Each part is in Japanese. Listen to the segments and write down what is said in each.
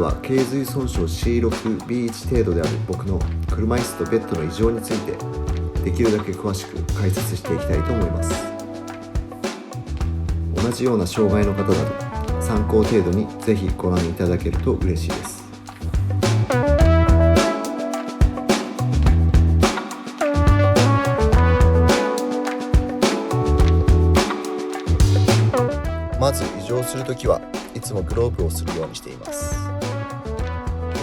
は頸髄損傷 C6B1 程度である僕の車椅子とベッドの異常についてできるだけ詳しく解説していきたいと思います。同じような障害の方など参考程度にぜひご覧いただけると嬉しいです。まず移乗するときはいつもグローブをするようにしています。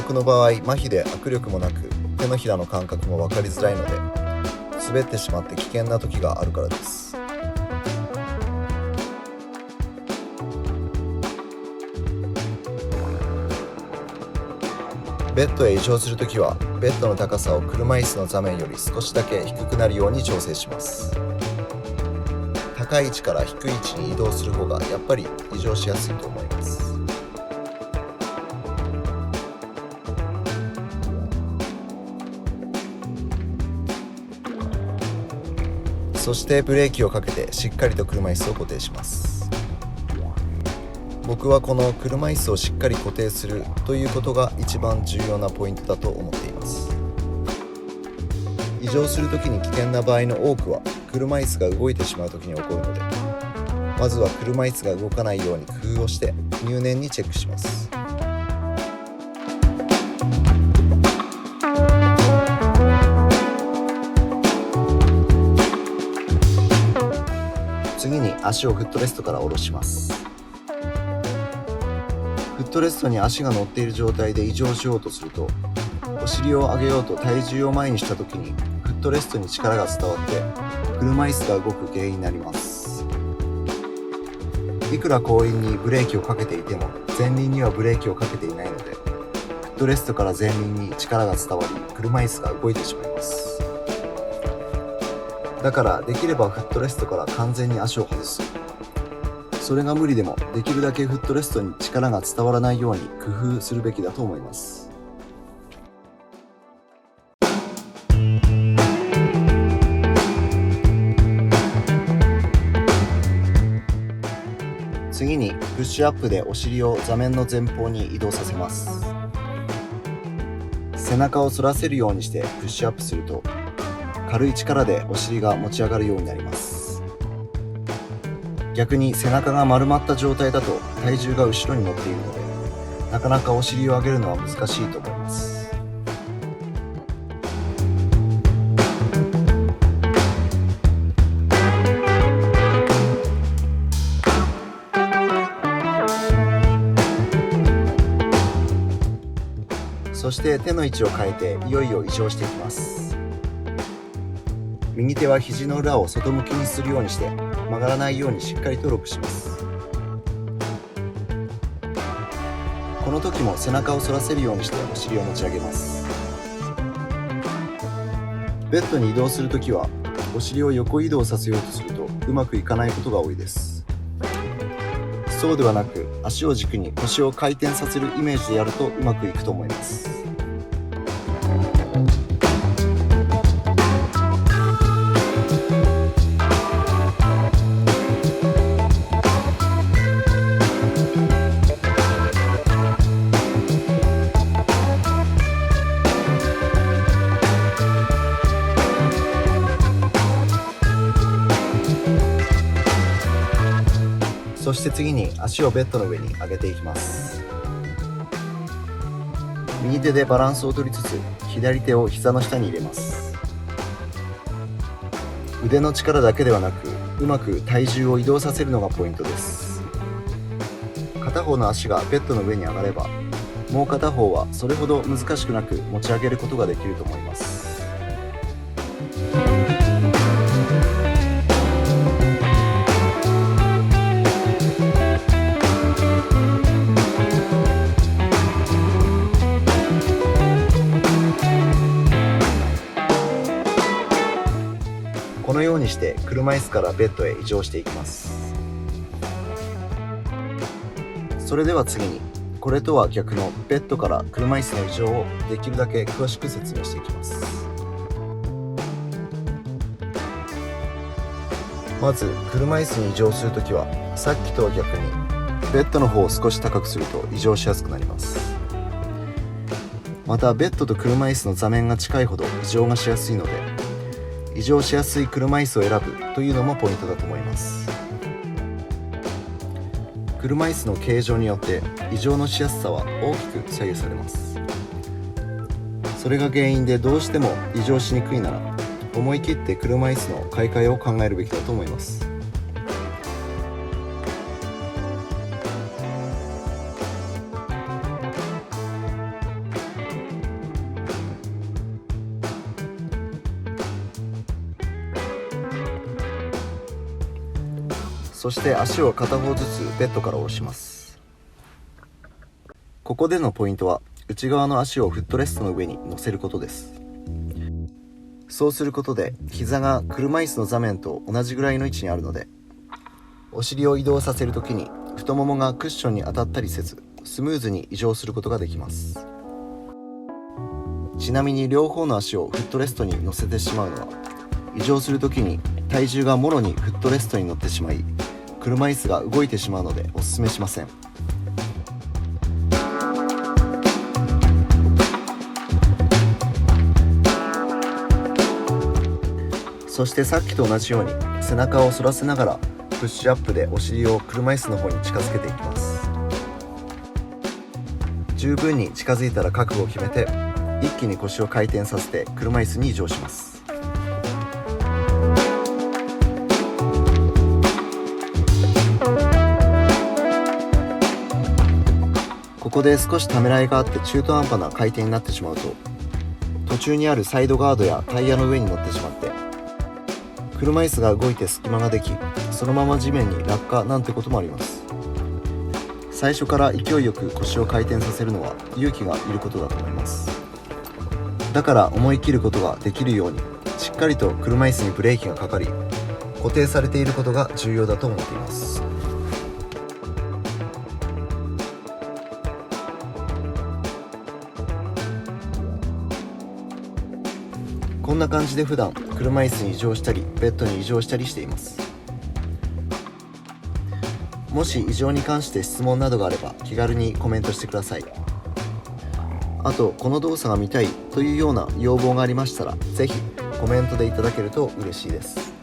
僕の場合、麻痺で握力もなく手のひらの感覚も分かりづらいので滑ってしまって危険な時があるからです。ベッドへ移乗するときはベッドの高さを車椅子の座面より少しだけ低くなるように調整します。高い位置から低い位置に移動する方がやっぱり移乗しやすいと思います。そしてブレーキをかけてしっかりと車椅子を固定します。僕はこの車椅子をしっかり固定するということが一番重要なポイントだと思っています。移乗するときに危険な場合の多くは車椅子が動いてしまうときに起こるので、まずは車椅子が動かないように工夫をして入念にチェックします。次に足をフットレストから下ろします。フットレストに足が乗っている状態で移乗しようとすると、お尻を上げようと体重を前にしたときにフットレストに力が伝わって車椅子が動く原因になります。いくら後輪にブレーキをかけていても前輪にはブレーキをかけていないので、フットレストから前輪に力が伝わり車椅子が動いてしまいます。だからできればフットレストから完全に足を外す。それが無理でもできるだけフットレストに力が伝わらないように工夫するべきだと思います。次にプッシュアップでお尻を座面の前方に移動させます。背中を反らせるようにしてプッシュアップすると軽い力でお尻が持ち上がるようになります。逆に背中が丸まった状態だと体重が後ろに乗っているので、なかなかお尻を上げるのは難しいと思います。そして手の位置を変えていよいよ移乗していきます。右手は肘の裏を外向きにするようにして曲がらないようにしっかりとロックします。この時も背中を反らせるようにしてお尻を持ち上げます。ベッドに移動するときはお尻を横移動させようとするとうまくいかないことが多いです。そうではなく足を軸に腰を回転させるイメージでやるとうまくいくと思います。そして次に足をベッドの上に上げていきます。右手でバランスを取りつつ左手を膝の下に入れます。腕の力だけではなくうまく体重を移動させるのがポイントです。片方の足がベッドの上に上がればもう片方はそれほど難しくなく持ち上げることができると思います。このようにして車椅子からベッドへ移乗していきます。それでは次にこれとは逆のベッドから車椅子の移乗をできるだけ詳しく説明していきます。まず車椅子に移乗するときはさっきとは逆にベッドの方を少し高くすると移乗しやすくなります。またベッドと車椅子の座面が近いほど異常がしやすいので、異常しやすい車椅子を選ぶというのもポイントだと思います。車椅子の形状によって異常のしやすさは大きく左右されます。それが原因でどうしても異常しにくいなら、思い切って車椅子の買い替えを考えるべきだと思います。そして足を片方ずつベッドから下ろします。ここでのポイントは、内側の足をフットレストの上に乗せることです。そうすることで膝が車椅子の座面と同じぐらいの位置にあるので、お尻を移動させるときに太ももがクッションに当たったりせず、スムーズに移乗することができます。ちなみに両方の足をフットレストに乗せてしまうのは、移乗するときに体重がもろにフットレストに乗ってしまい、車椅子が動いてしまうのでおすすめしません。そしてさっきと同じように背中を反らせながらプッシュアップでお尻を車椅子の方に近づけていきます。十分に近づいたら覚悟を決めて、一気に腰を回転させて車椅子に移乗します。ここで少しためらいがあって中途半端な回転になってしまうと、途中にあるサイドガードやタイヤの上に乗ってしまって、車椅子が動いて隙間ができ、そのまま地面に落下なんてこともあります。最初から勢いよく腰を回転させるのは勇気がいることだと思います。だから思い切ることができるように、しっかりと車椅子にブレーキがかかり、固定されていることが重要だと思っています。こんな感じで普段車椅子に移乗したりベッドに移乗したりしています。もし異常に関して質問などがあれば気軽にコメントしてください。あとこの動作が見たいというような要望がありましたら、ぜひコメントでいただけると嬉しいです。